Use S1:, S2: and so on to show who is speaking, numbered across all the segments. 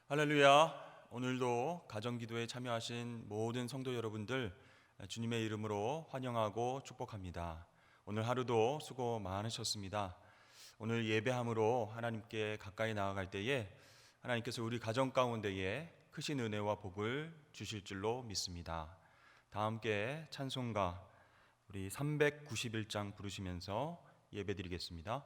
S1: 할렐루야. 오늘도 가정기도에 참여하신 모든 성도 여러분들 주님의 이름으로 환영하고 축복합니다. 오늘 하루도 수고 많으셨습니다. 오늘 예배함으로 하나님께 가까이 나아갈 때에 하나님께서 우리 가정 가운데에 크신 은혜와 복을 주실 줄로 믿습니다. 다 함께 찬송가 우리 391장 부르시면서 예배드리겠습니다.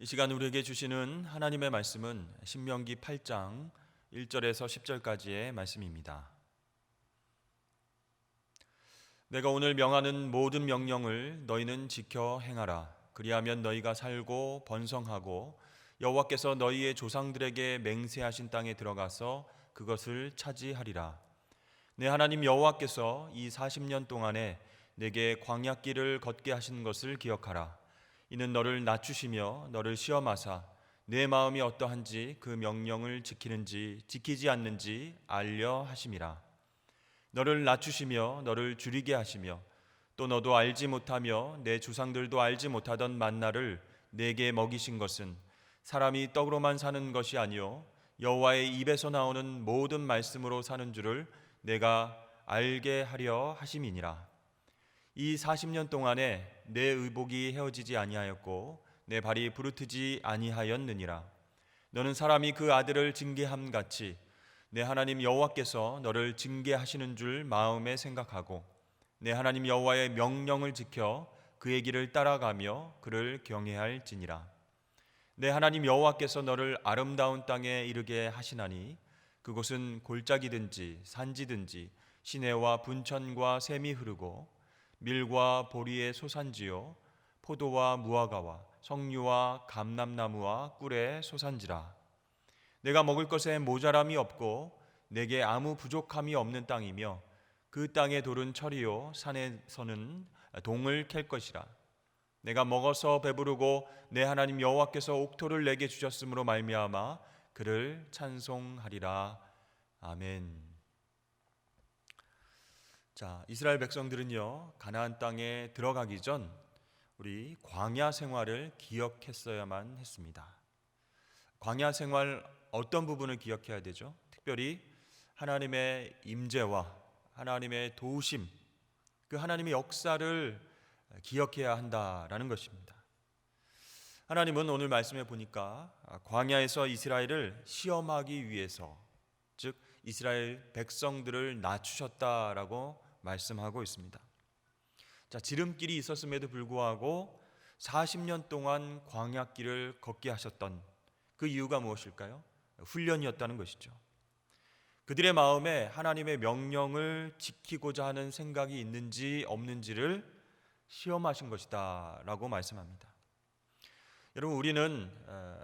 S1: 이 시간 우리에게 주시는 하나님의 말씀은 신명기 8장 1절에서 10절까지의 말씀입니다. 내가 오늘 명하는 모든 명령을 너희는 지켜 행하라. 그리하면 너희가 살고 번성하고 여호와께서 너희의 조상들에게 맹세하신 땅에 들어가서 그것을 차지하리라. 내 하나님 여호와께서 이 40년 동안에 내게 광야길을 걷게 하신 것을 기억하라. 이는 너를 낮추시며 너를 시험하사 내 마음이 어떠한지 그 명령을 지키는지 지키지 않는지 알려 하심이라. 너를 낮추시며 너를 줄이게 하시며 또 너도 알지 못하며 내 조상들도 알지 못하던 만나를 내게 먹이신 것은 사람이 떡으로만 사는 것이 아니요 여호와의 입에서 나오는 모든 말씀으로 사는 줄을 내가 알게 하려 하심이니라. 이 40년 동안에 내 의복이 헤어지지 아니하였고 내 발이 부르트지 아니하였느니라. 너는 사람이 그 아들을 징계함 같이 내 하나님 여호와께서 너를 징계하시는 줄 마음에 생각하고 내 하나님 여호와의 명령을 지켜 그의 길을 따라가며 그를 경외할지니라. 내 하나님 여호와께서 너를 아름다운 땅에 이르게 하시나니 그곳은 골짜기든지 산지든지 시내와 분천과 샘이 흐르고 밀과 보리의 소산지요 포도와 무화과와 석류와 감람나무와 꿀의 소산지라. 내가 먹을 것에 모자람이 없고 내게 아무 부족함이 없는 땅이며 그 땅의 돌은 철이요 산에서는 동을 캘 것이라. 내가 먹어서 배부르고 내 하나님 여호와께서 옥토를 내게 주셨으므로 말미암아 그를 찬송하리라. 아멘. 자, 이스라엘 백성들은요, 가나안 땅에 들어가기 전 우리 광야 생활을 기억했어야만 했습니다. 광야 생활 어떤 부분을 기억해야 되죠? 특별히 하나님의 임재와 하나님의 도우심, 그 하나님의 역사를 기억해야 한다라는 것입니다. 하나님은 오늘 말씀에 보니까 광야에서 이스라엘을 시험하기 위해서, 즉 이스라엘 백성들을 낮추셨다라고 말씀하고 있습니다. 자, 지름길이 있었음에도 불구하고 40년 동안 광야길을 걷게 하셨던 그 이유가 무엇일까요? 훈련이었다는 것이죠. 그들의 마음에 하나님의 명령을 지키고자 하는 생각이 있는지 없는지를 시험하신 것이다 라고 말씀합니다. 여러분, 우리는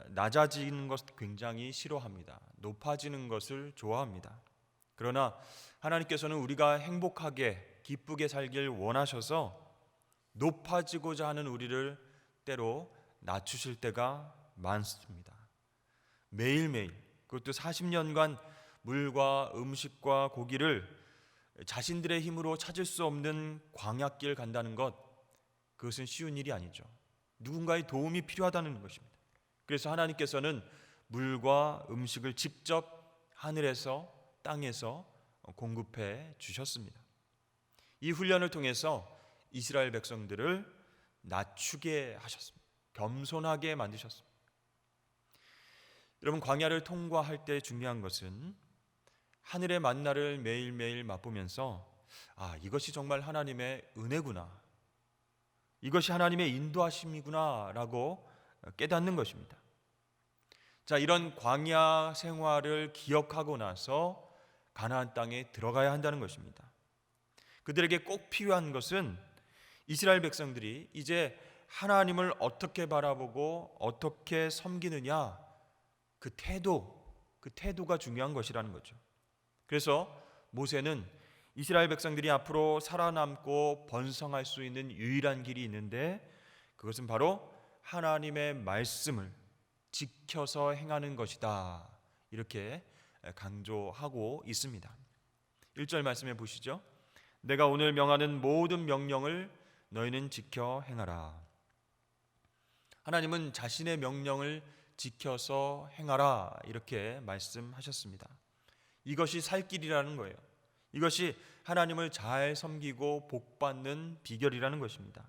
S1: 낮아지는 것을 굉장히 싫어합니다. 높아지는 것을 좋아합니다. 그러나 하나님께서는 우리가 행복하게 기쁘게 살길 원하셔서 높아지고자 하는 우리를 때로 낮추실 때가 많습니다. 매일매일, 그것도 40년간 물과 음식과 고기를 자신들의 힘으로 찾을 수 없는 광야길 간다는 것, 그것은 쉬운 일이 아니죠. 누군가의 도움이 필요하다는 것입니다. 그래서 하나님께서는 물과 음식을 직접 하늘에서 땅에서 공급해 주셨습니다. 이 훈련을 통해서 이스라엘 백성들을 낮추게 하셨습니다. 겸손하게 만드셨습니다. 여러분, 광야를 통과할 때 중요한 것은 하늘의 만나를 매일매일 맛보면서 이것이 정말 하나님의 은혜구나, 이것이 하나님의 인도하심이구나 라고 깨닫는 것입니다. 자, 이런 광야 생활을 기억하고 나서 가나안 땅에 들어가야 한다는 것입니다. 그들에게 꼭 필요한 것은 이스라엘 백성들이 이제 하나님을 어떻게 바라보고 어떻게 섬기느냐, 그 태도가 중요한 것이라는 거죠. 그래서 모세는 이스라엘 백성들이 앞으로 살아남고 번성할 수 있는 유일한 길이 있는데 그것은 바로 하나님의 말씀을 지켜서 행하는 것이다, 이렇게 강조하고 있습니다. 1절 말씀해 보시죠. 내가 오늘 명하는 모든 명령을 너희는 지켜 행하라. 하나님은 자신의 명령을 지켜서 행하라, 이렇게 말씀하셨습니다. 이것이 살 길이라는 거예요. 이것이 하나님을 잘 섬기고 복받는 비결이라는 것입니다.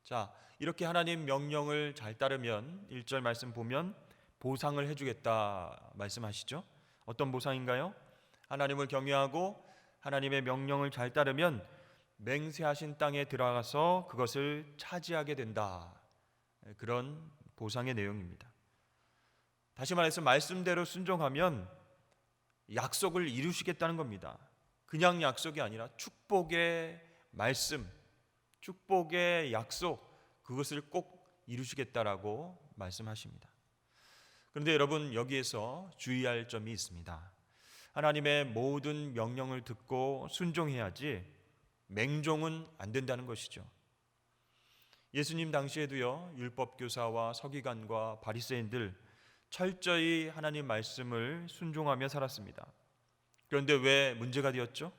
S1: 자, 이렇게 하나님 명령을 잘 따르면 1절 말씀 보면 보상을 해주겠다 말씀하시죠. 어떤 보상인가요? 하나님을 경외하고 하나님의 명령을 잘 따르면 맹세하신 땅에 들어가서 그것을 차지하게 된다, 그런 보상의 내용입니다. 다시 말해서 말씀대로 순종하면 약속을 이루시겠다는 겁니다. 그냥 약속이 아니라 축복의 말씀, 축복의 약속, 그것을 꼭 이루시겠다라고 말씀하십니다. 그런데 여러분, 여기에서 주의할 점이 있습니다. 하나님의 모든 명령을 듣고 순종해야지 맹종은 안 된다는 것이죠. 예수님 당시에도요, 율법교사와 서기관과 바리새인들 철저히 하나님 말씀을 순종하며 살았습니다. 그런데 왜 문제가 되었죠?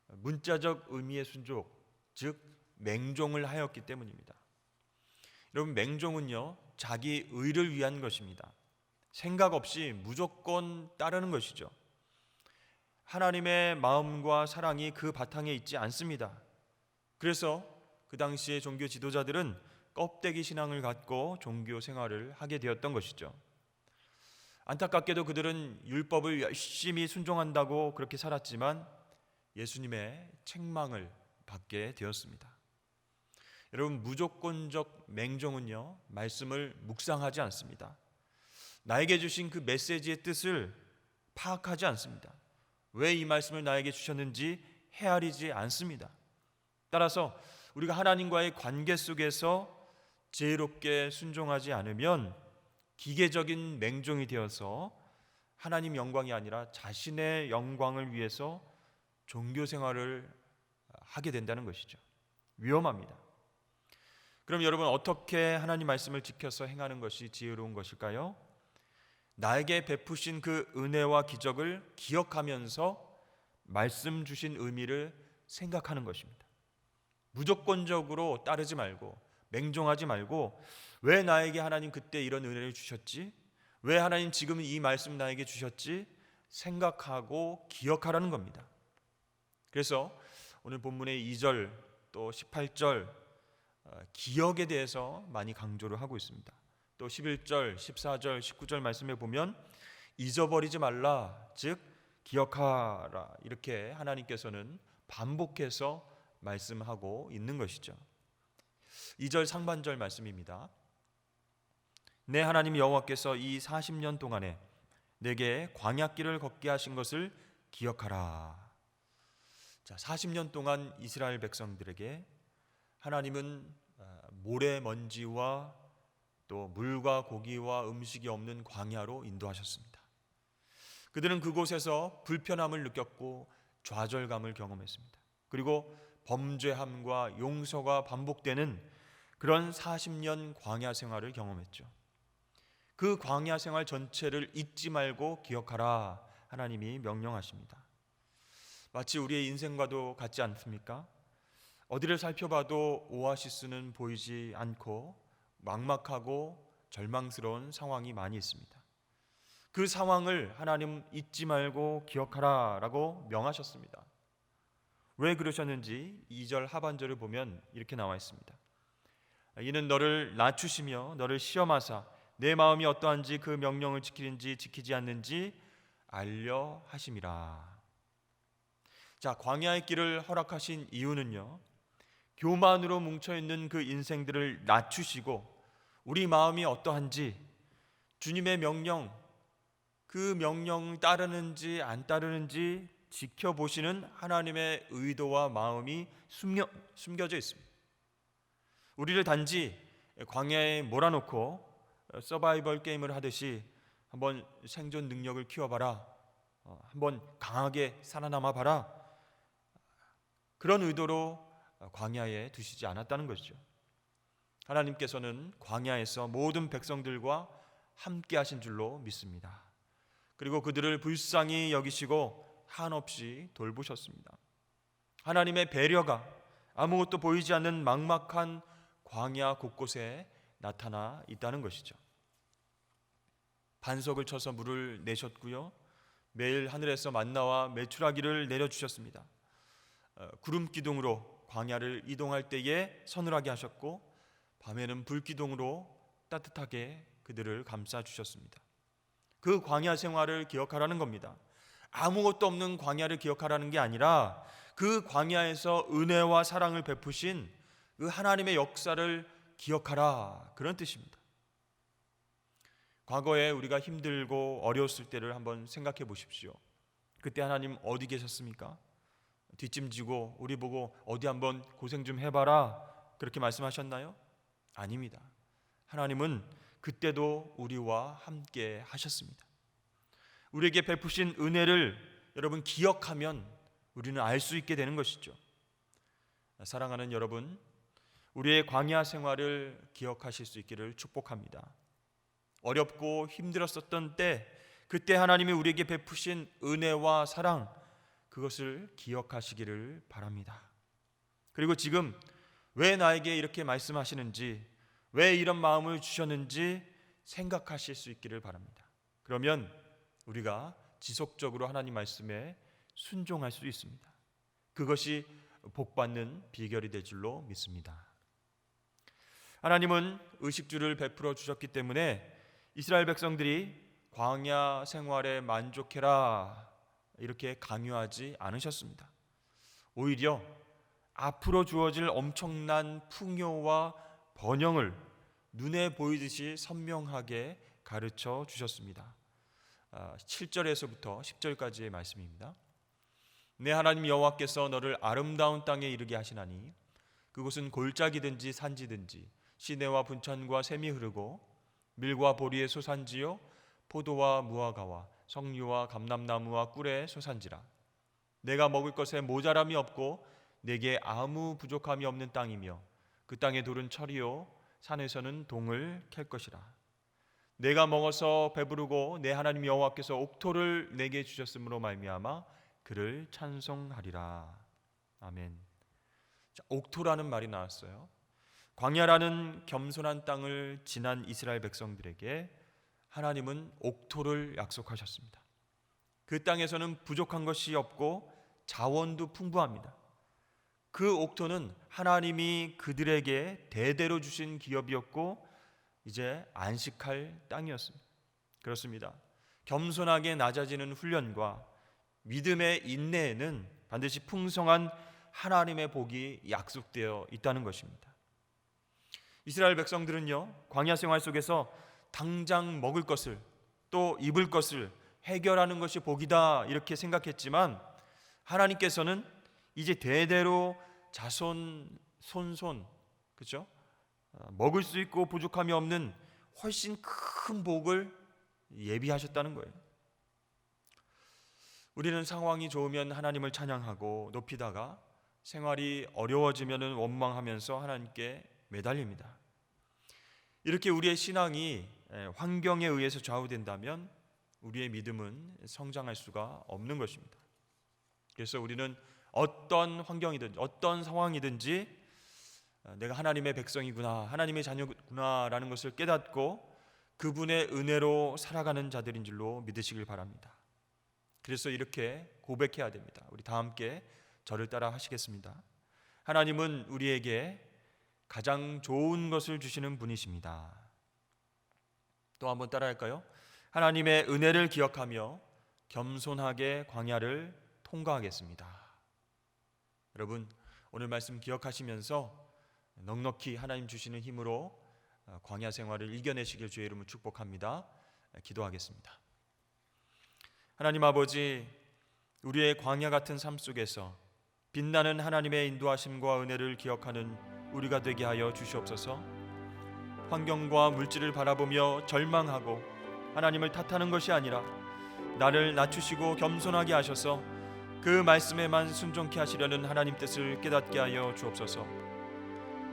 S1: 문자적 의미의 순종, 즉 맹종을 하였기 때문입니다. 여러분, 맹종은요, 자기 의를 위한 것입니다. 생각 없이 무조건 따르는 것이죠. 하나님의 마음과 사랑이 그 바탕에 있지 않습니다. 그래서 그 당시의 종교 지도자들은 껍데기 신앙을 갖고 종교 생활을 하게 되었던 것이죠. 안타깝게도 그들은 율법을 열심히 순종한다고 그렇게 살았지만 예수님의 책망을 받게 되었습니다. 여러분, 무조건적 맹종은요, 말씀을 묵상하지 않습니다. 나에게 주신 그 메시지의 뜻을 파악하지 않습니다. 왜 이 말씀을 나에게 주셨는지 헤아리지 않습니다. 따라서 우리가 하나님과의 관계 속에서 지혜롭게 순종하지 않으면 기계적인 맹종이 되어서 하나님 영광이 아니라 자신의 영광을 위해서 종교 생활을 하게 된다는 것이죠. 위험합니다. 그럼 여러분, 어떻게 하나님 말씀을 지켜서 행하는 것이 지혜로운 것일까요? 나에게 베푸신 그 은혜와 기적을 기억하면서 말씀 주신 의미를 생각하는 것입니다. 무조건적으로 따르지 말고 맹종하지 말고, 왜 나에게 하나님 그때 이런 은혜를 주셨지? 왜 하나님 지금 이 말씀 나에게 주셨지? 생각하고 기억하라는 겁니다. 그래서 오늘 본문의 2절 또 18절 기억에 대해서 많이 강조를 하고 있습니다. 또 11절, 14절, 19절 말씀에 보면 잊어버리지 말라, 즉 기억하라, 이렇게 하나님께서는 반복해서 말씀하고 있는 것이죠. 2절 상반절 말씀입니다. 내 하나님 여호와께서 이 40년 동안에 내게 광야길을 걷게 하신 것을 기억하라. 자, 40년 동안 이스라엘 백성들에게 하나님은 모래먼지와 또 물과 고기와 음식이 없는 광야로 인도하셨습니다. 그들은 그곳에서 불편함을 느꼈고 좌절감을 경험했습니다. 그리고 범죄함과 용서가 반복되는 그런 40년 광야 생활을 경험했죠. 그 광야 생활 전체를 잊지 말고 기억하라, 하나님이 명령하십니다. 마치 우리의 인생과도 같지 않습니까? 어디를 살펴봐도 오아시스는 보이지 않고 막막하고 절망스러운 상황이 많이 있습니다. 그 상황을 하나님 잊지 말고 기억하라 라고 명하셨습니다. 왜 그러셨는지 2절 하반절을 보면 이렇게 나와 있습니다. 이는 너를 낮추시며 너를 시험하사 내 마음이 어떠한지 그 명령을 지키는지 지키지 않는지 알려 하심이라. 자, 광야의 길을 허락하신 이유는요, 교만으로 뭉쳐있는 그 인생들을 낮추시고 우리 마음이 어떠한지, 주님의 명령, 그 명령 따르는지 안 따르는지 지켜보시는 하나님의 의도와 마음이 숨겨져 있습니다. 우리를 단지 광야에 몰아놓고 서바이벌 게임을 하듯이 한번 생존 능력을 키워봐라, 한번 강하게 살아남아 봐라, 그런 의도로 광야에 두시지 않았다는 것이죠. 하나님께서는 광야에서 모든 백성들과 함께 하신 줄로 믿습니다. 그리고 그들을 불쌍히 여기시고 한없이 돌보셨습니다. 하나님의 배려가 아무것도 보이지 않는 막막한 광야 곳곳에 나타나 있다는 것이죠. 반석을 쳐서 물을 내셨고요, 매일 하늘에서 만나와 메추라기를 내려주셨습니다. 구름 기둥으로 광야를 이동할 때에 서늘하게 하셨고, 밤에는 불 기둥으로 따뜻하게 그들을 감싸 주셨습니다. 그 광야 생활을 기억하라는 겁니다. 아무것도 없는 광야를 기억하라는 게 아니라 그 광야에서 은혜와 사랑을 베푸신 그 하나님의 역사를 기억하라, 그런 뜻입니다. 과거에 우리가 힘들고 어려웠을 때를 한번 생각해 보십시오. 그때 하나님 어디 계셨습니까? 뒷짐지고 우리 보고 어디 한번 고생 좀 해봐라, 그렇게 말씀하셨나요? 아닙니다. 하나님은 그때도 우리와 함께 하셨습니다. 우리에게 베푸신 은혜를 여러분 기억하면 우리는 알 수 있게 되는 것이죠. 사랑하는 여러분, 우리의 광야 생활을 기억하실 수 있기를 축복합니다. 어렵고 힘들었었던 때, 그때 하나님이 우리에게 베푸신 은혜와 사랑, 그것을 기억하시기를 바랍니다. 그리고 지금 왜 나에게 이렇게 말씀하시는지, 왜 이런 마음을 주셨는지 생각하실 수 있기를 바랍니다. 그러면 우리가 지속적으로 하나님 말씀에 순종할 수 있습니다. 그것이 복받는 비결이 될 줄로 믿습니다. 하나님은 의식주를 베풀어 주셨기 때문에 이스라엘 백성들이 광야 생활에 만족해라 이렇게 강요하지 않으셨습니다. 오히려 앞으로 주어질 엄청난 풍요와 번영을 눈에 보이듯이 선명하게 가르쳐 주셨습니다. 7절에서부터 10절까지의 말씀입니다. 내 하나님 여호와께서 너를 아름다운 땅에 이르게 하시나니 그곳은 골짜기든지 산지든지 시내와 분천과 샘이 흐르고 밀과 보리의 소산지요 포도와 무화과와 석류와 감람나무와 꿀의 소산지라. 내가 먹을 것에 모자람이 없고 내게 아무 부족함이 없는 땅이며 그 땅의 돌은 철이요 산에서는 동을 캘 것이라. 내가 먹어서 배부르고 내 하나님 여호와께서 옥토를 내게 주셨으므로 말미암아 그를 찬송하리라. 아멘. 자, 옥토라는 말이 나왔어요. 광야라는 겸손한 땅을 지난 이스라엘 백성들에게 하나님은 옥토를 약속하셨습니다. 그 땅에서는 부족한 것이 없고 자원도 풍부합니다. 그 옥토는 하나님이 그들에게 대대로 주신 기업이었고 이제 안식할 땅이었습니다. 그렇습니다. 겸손하게 낮아지는 훈련과 믿음의 인내에는 반드시 풍성한 하나님의 복이 약속되어 있다는 것입니다. 이스라엘 백성들은요, 광야 생활 속에서 당장 먹을 것을 또 입을 것을 해결하는 것이 복이다 이렇게 생각했지만 하나님께서는 이제 대대로 자손 손손 그렇죠? 먹을 수 있고 부족함이 없는 훨씬 큰 복을 예비하셨다는 거예요. 우리는 상황이 좋으면 하나님을 찬양하고 높이다가 생활이 어려워지면 원망하면서 하나님께 매달립니다. 이렇게 우리의 신앙이 환경에 의해서 좌우된다면 우리의 믿음은 성장할 수가 없는 것입니다. 그래서 우리는 어떤 환경이든지 어떤 상황이든지 내가 하나님의 백성이구나, 하나님의 자녀구나라는 것을 깨닫고 그분의 은혜로 살아가는 자들인 줄로 믿으시길 바랍니다. 그래서 이렇게 고백해야 됩니다. 우리 다 함께 저를 따라 하시겠습니다. 하나님은 우리에게 가장 좋은 것을 주시는 분이십니다. 또 한번 따라할까요? 하나님의 은혜를 기억하며 겸손하게 광야를 통과하겠습니다. 여러분, 오늘 말씀 기억하시면서 넉넉히 하나님 주시는 힘으로 광야 생활을 이겨내시길 주의 이름으로 축복합니다. 기도하겠습니다. 하나님 아버지, 우리의 광야 같은 삶 속에서 빛나는 하나님의 인도하심과 은혜를 기억하는 우리가 되게 하여 주시옵소서. 환경과 물질을 바라보며 절망하고 하나님을 탓하는 것이 아니라 나를 낮추시고 겸손하게 하셔서 그 말씀에만 순종케 하시려는 하나님 뜻을 깨닫게 하여 주옵소서.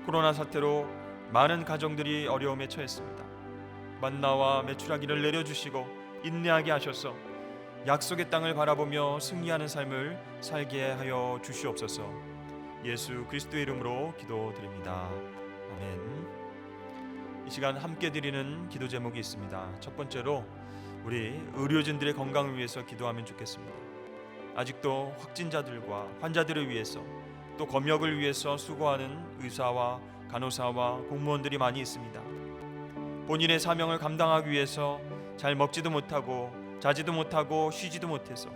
S1: 코로나 사태로 많은 가정들이 어려움에 처했습니다. 만나와 메추라기를 내려주시고 인내하게 하셔서 약속의 땅을 바라보며 승리하는 삶을 살게 하여 주시옵소서. 예수 그리스도의 이름으로 기도드립니다. 아멘. 이 시간 함께 드리는 기도 제목이 있습니다. 첫 번째로 우리 의료진들의 건강을 위해서 기도하면 좋겠습니다. 아직도 확진자들과 환자들을 위해서 또 검역을 위해서 수고하는 의사와 간호사와 공무원들이 많이 있습니다. 본인의 사명을 감당하기 위해서 잘 먹지도 못하고 자지도 못하고 쉬지도 못해서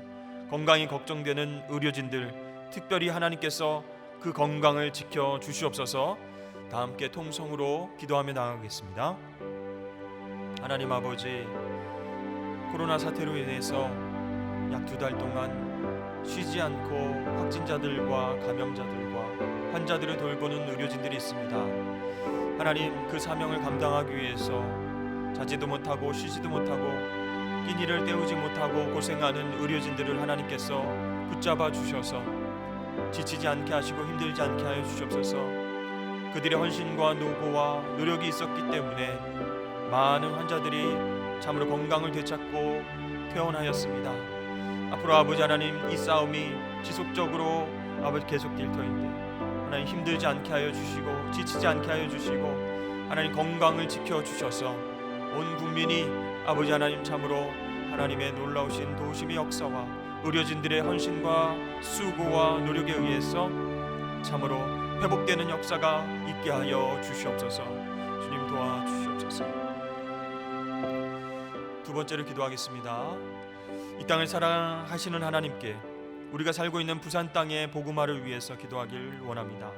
S1: 건강이 걱정되는 의료진들, 특별히 하나님께서 그 건강을 지켜 주시옵소서. 다 함께 통성으로 기도하며 나가겠습니다. 하나님 아버지, 코로나 사태로 인해서 약 2달 동안 쉬지 않고 확진자들과 감염자들과 환자들을 돌보는 의료진들이 있습니다. 하나님, 그 사명을 감당하기 위해서 자지도 못하고 쉬지도 못하고 끼니를 때우지 못하고 고생하는 의료진들을 하나님께서 붙잡아 주셔서 지치지 않게 하시고 힘들지 않게 하여 주시옵소서. 그들의 헌신과 노고와 노력이 있었기 때문에 많은 환자들이 참으로 건강을 되찾고 퇴원하였습니다. 앞으로 아버지 하나님, 이 싸움이 지속적으로 아버지 계속될 터인데 하나님 힘들지 않게 하여 주시고 지치지 않게 하여 주시고 하나님 건강을 지켜주셔서 온 국민이 아버지 하나님 참으로 하나님의 놀라우신 도우심의 역사와 의료진들의 헌신과 수고와 노력에 의해서 참으로 회복되는 역사가 있게 하여 주시옵소서. 주님 도와주시옵소서. 두 번째로 기도하겠습니다. 이 땅을 사랑하시는 하나님께 우리가 살고 있는 부산 땅의 복음화를 위해서 기도하길 원합니다.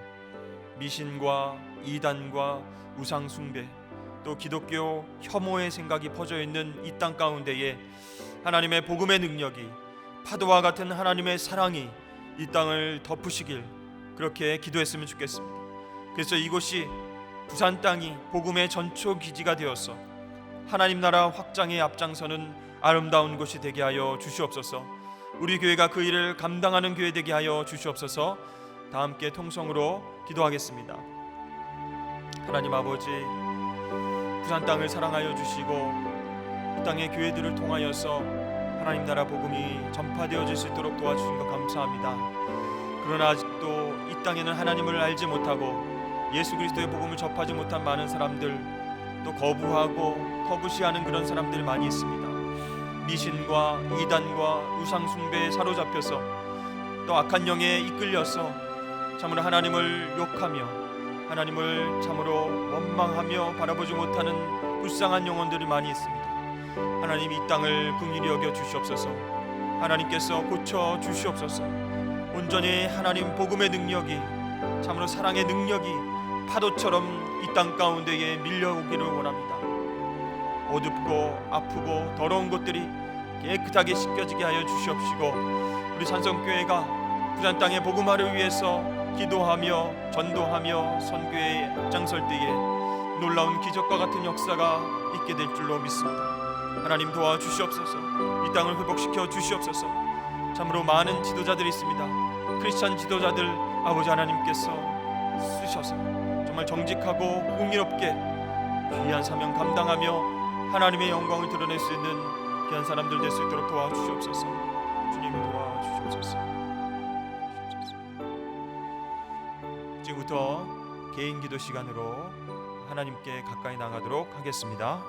S1: 미신과 이단과 우상 숭배, 또 기독교 혐오의 생각이 퍼져 있는 이 땅 가운데에 하나님의 복음의 능력이, 파도와 같은 하나님의 사랑이 이 땅을 덮으시길 그렇게 기도했으면 좋겠습니다. 그래서 이곳이 부산 땅이 복음의 전초 기지가 되어서 하나님 나라 확장에 앞장서는 아름다운 곳이 되게 하여 주시옵소서. 우리 교회가 그 일을 감당하는 교회 되게 하여 주시옵소서. 다 함께 통성으로 기도하겠습니다. 하나님 아버지, 부산 땅을 사랑하여 주시고 이 땅의 교회들을 통하여서 하나님 나라 복음이 전파되어질 수 있도록 도와주신 것 감사합니다. 그러나 아직도 이 땅에는 하나님을 알지 못하고 예수 그리스도의 복음을 접하지 못한 많은 사람들, 또 거부하고 터부시하는 그런 사람들이 많이 있습니다. 미신과 이단과 우상 숭배에 사로잡혀서 또 악한 영에 이끌려서 참으로 하나님을 욕하며 하나님을 참으로 원망하며 바라보지 못하는 불쌍한 영혼들이 많이 있습니다. 하나님 이 땅을 긍휼히 여겨 주시옵소서. 하나님께서 고쳐 주시옵소서. 온전히 하나님 복음의 능력이, 참으로 사랑의 능력이 파도처럼 이 땅 가운데에 밀려오기를 원합니다. 어둡고 아프고 더러운 곳들이 깨끗하게 씻겨지게 하여 주시옵시고, 우리 산성교회가 부산 땅의 복음화를 위해서 기도하며 전도하며 선교에 앞장설 때에 놀라운 기적과 같은 역사가 있게 될 줄로 믿습니다. 하나님 도와주시옵소서. 이 땅을 회복시켜 주시옵소서. 참으로 많은 지도자들이 있습니다. 크리스찬 지도자들 아버지 하나님께서 쓰셔서 정말 정직하고 공의롭게 귀한 사명 감당하며 하나님의 영광을 드러낼 수 있는 귀한 사람들 될 수 있도록 도와주시옵소서. 주님 도와주시옵소서. 지금부터 개인 기도 시간으로 하나님께 가까이 나가도록 하겠습니다.